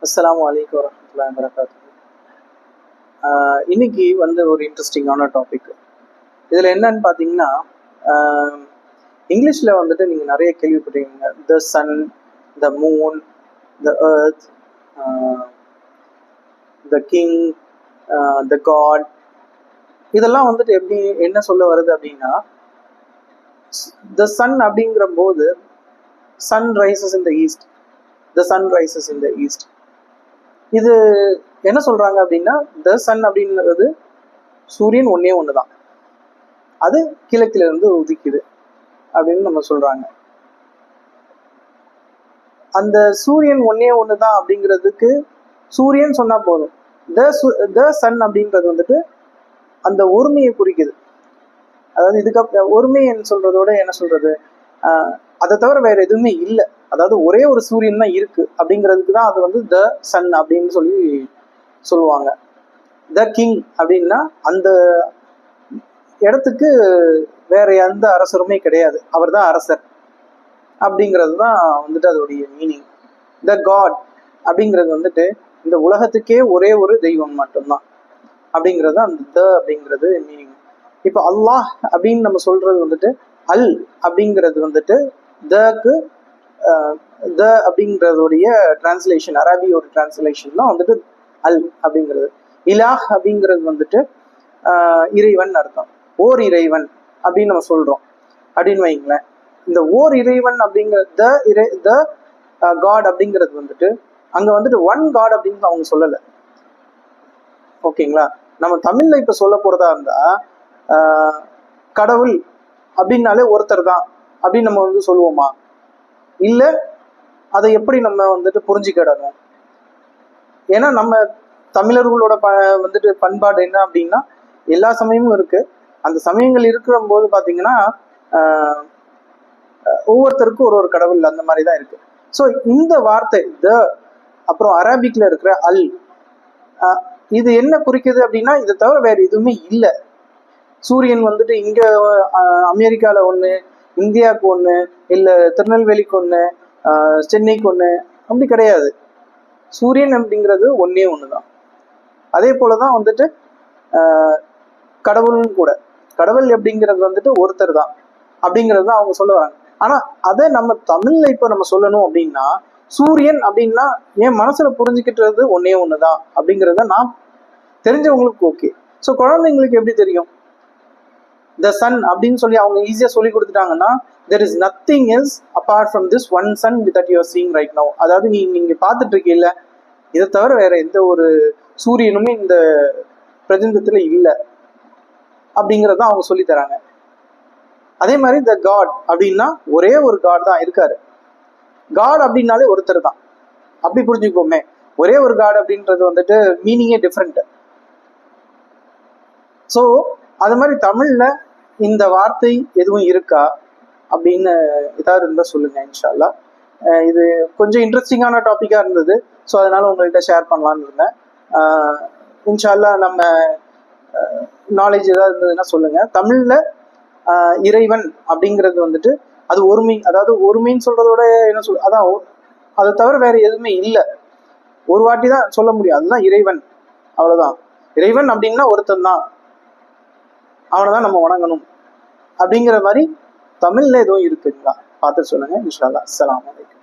அஸ்ஸலாமு அலைக்கும் வரஹ்மத்துல்லாஹி வபரகாத்துஹு. இன்னைக்கு ஒரு இன்ட்ரெஸ்டிங்கான டாபிக். இதில் என்னன்னு பார்த்தீங்கன்னா, இங்கிலீஷில் நீங்கள் நிறைய கேள்விப்பட்டிருக்கீங்க. The sun, the moon, the earth, the king, the god. இதெல்லாம் எப்படி என்ன சொல்ல வருது அப்படின்னா, த சன் அப்படிங்கிற போது sun rises in the east, the sun rises in the east. இது என்ன சொல்றாங்க அப்படின்னா, த சன் அப்படின்றது சூரியன் ஒன்னே ஒண்ணுதான், அது கிழக்கில இருந்து உதிக்குது அப்படின்னு நம்ம சொல்றாங்க. அந்த சூரியன் ஒன்னே ஒண்ணுதான் அப்படிங்கிறதுக்கு சூரியன் சொன்னா போதும். த சன் அப்படின்றது அந்த ஒருமையை குறிக்குது. அதாவது இதுக்கு ஒருமைன்னு சொல்றதோட என்ன சொல்றது, அதை தவிர வேற எதுவுமே இல்லை. அதாவது ஒரே ஒரு சூரியன் தான் இருக்கு அப்படிங்கிறதுக்கு தான் அது த சன் அப்படின்னு சொல்லி சொல்லுவாங்க. த கிங் அப்படின்னா அந்த இடத்துக்கு வேற எந்த அரசருமே கிடையாது, அவர் தான் அரசர் அப்படிங்கிறது தான் அதோடைய மீனிங். த காட் அப்படிங்கிறது இந்த உலகத்துக்கே ஒரே ஒரு தெய்வம் மட்டும்தான் அப்படிங்கிறது அந்த த அப்படிங்கிறது மீனிங். இப்போ அல்லாஹ் அப்படின்னு நம்ம சொல்றது அல் அப்படிங்கிறது தக்கு த அப்படிங்கிறதுடைய டிரான்ஸ்லேஷன், அரபியோட டிரான்ஸ்லேஷன் தான் அல் அப்படிங்கிறது. இலாஹ் அப்படிங்கிறது இறைவன் அர்த்தம். ஓர் இறைவன் அப்படின்னு நம்ம சொல்றோம் அப்படின்னு வைங்களேன். இந்த ஓர் இறைவன் அப்படிங்கிற த காட் அப்படிங்கிறது அங்க ஒன் காட் அப்படின்னு அவங்க சொல்லலை. ஓகேங்களா? நம்ம தமிழ்ல இப்ப சொல்ல போறதா இருந்தா கடவுள் அப்படின்னாலே ஒருத்தர் தான் அப்படின்னு நம்ம சொல்லுவோமா? இல்ல அதை எப்படி நம்ம புரிஞ்சுக்கிடணும்? ஏன்னா நம்ம தமிழர்களோட பண்பாடு என்ன அப்படின்னா, எல்லா சமயமும் இருக்கு. அந்த சமயங்கள் இருக்கிற போது பாத்தீங்கன்னா ஒவ்வொருத்தருக்கும் ஒரு ஒரு கடவுள் அந்த மாதிரிதான் இருக்கு. ஸோ இந்த வார்த்தை த அப்புறம் அரபிக்ல இருக்கிற அல், இது என்ன குறிக்குது அப்படின்னா, இதை தவிர வேற எதுவுமே இல்லை. சூரியன் இங்க அமெரிக்கால ஒண்ணு, இந்தியாவுக்கு ஒண்ணு, இல்ல திருநெல்வேலிக்கு ஒண்ணு, சென்னைக்கு ஒண்ணு, அப்படி கிடையாது. சூரியன் அப்படிங்கிறது ஒன்னே ஒண்ணுதான். அதே போலதான் கடவுள்னு கூட, கடவுள் அப்படிங்கிறது ஒருத்தர் தான் அப்படிங்கிறது தான் அவங்க சொல்ல வராங்க. ஆனா அதை நம்ம தமிழ்ல இப்ப நம்ம சொல்லணும் அப்படின்னா, சூரியன் அப்படின்னா என் மனசுல புரிஞ்சுக்கிட்டுறது ஒன்னே ஒண்ணுதான் அப்படிங்கிறத நான் தெரிஞ்சவங்களுக்கு ஓகே. ஸோ குழந்தைங்களுக்கு எப்படி தெரியும்? த சன் அப்படின்னு சொல்லி அவங்க ஈஸியா சொல்லி கொடுத்துட்டாங்கன்னா, there is nothing else apart from this one sun that you are seeing right now. அதாவது நீங்க பார்த்துட்டு இருக்கீல்ல, இதை தவிர வேற எந்த ஒரு சூரியனுமே இந்த பிரபஞ்சத்துல இல்லை அப்படிங்கிறத அவங்க சொல்லி தராங்க. அதே மாதிரி த காட் அப்படின்னா ஒரே ஒரு காட் தான் இருக்காரு. காட் அப்படின்னாலே ஒருத்தர் தான் அப்படி புரிஞ்சுக்கோமே. ஒரே ஒரு காட் அப்படின்றது மீனிங்கே டிஃப்ரெண்ட். ஸோ அது மாதிரி தமிழ்ல இந்த வார்த்தை எதுவும் இருக்கா அப்படின்னு ஏதாவது இருந்தால் சொல்லுங்க இன்ஷால்லா. இது கொஞ்சம் இன்ட்ரெஸ்டிங்கான டாப்பிக்காக இருந்தது, ஸோ அதனால உங்கள்கிட்ட ஷேர் பண்ணலான்னு இருந்தேன். இன்ஷால்லா நம்ம நாலேஜ் ஏதாவது இருந்ததுன்னா சொல்லுங்க. தமிழ்ல இறைவன் அப்படிங்கிறது அது ஒருமை, அதாவது ஒருமைன்னு சொல்றதோட என்ன அதான் அதை தவிர வேற எதுவுமே இல்லை. ஒரு வாட்டி தான் சொல்ல முடியும், அதுதான் இறைவன், அவ்வளவுதான். இறைவன் அப்படின்னா ஒருத்தன் தான், அவனைதான் நம்ம வணங்கணும் அப்படிங்கிற மாதிரி தமிழ்ல எதுவும் இருக்குங்களா பார்த்து சொல்லுங்க இன்ஷா அல்லாஹ். அஸ்ஸலாமு அலைக்கும்.